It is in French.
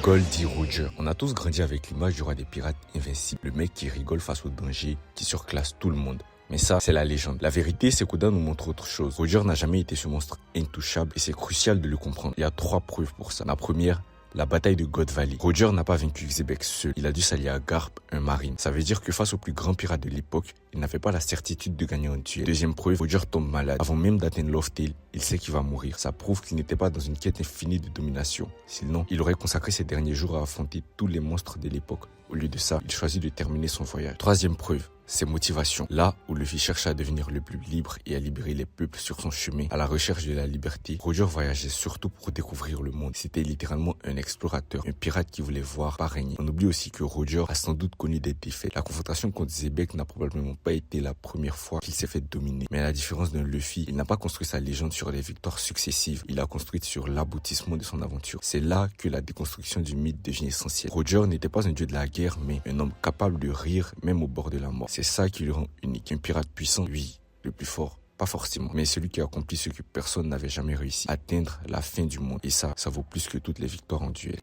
Goldie Roger. On a tous grandi avec l'image du roi des pirates invincible, le mec qui rigole face au danger, qui surclasse tout le monde. Mais ça, c'est la légende. La vérité, c'est qu'Oda nous montre autre chose. Roger n'a jamais été ce monstre intouchable et c'est crucial de le comprendre. Il y a 3 preuves pour ça. La première, la bataille de God Valley. Roger n'a pas vaincu Xebec seul. Il a dû s'allier à Garp, un marine. Ça veut dire que face au plus grand pirate de l'époque, il n'avait pas la certitude de gagner un duel. Deuxième preuve, Roger tombe malade. Avant même d'atteindre Loftail, il sait qu'il va mourir. Ça prouve qu'il n'était pas dans une quête infinie de domination. Sinon, il aurait consacré ses derniers jours à affronter tous les monstres de l'époque. Au lieu de ça, il choisit de terminer son voyage. Troisième preuve, ses motivations. Là où Luffy cherche à devenir le plus libre et à libérer les peuples sur son chemin à la recherche de la liberté, Roger voyageait surtout pour découvrir le monde. C'était littéralement un explorateur, un pirate qui voulait voir, pas régner. On oublie aussi que Roger a sans doute connu des défaites. La confrontation contre Xebec n'a probablement pas été la première fois qu'il s'est fait dominer. Mais à la différence d'un Luffy, il n'a pas construit sa légende sur des victoires successives. Il l'a construite sur l'aboutissement de son aventure. C'est là que la déconstruction du mythe devient essentielle. Roger n'était pas un dieu de la guerre, mais un homme capable de rire même au bord de la mort. C'est ça qui le rend unique. Un pirate puissant, oui, le plus fort. Pas forcément, mais celui qui a accompli ce que personne n'avait jamais réussi, atteindre la fin du monde. Et ça vaut plus que toutes les victoires en duel.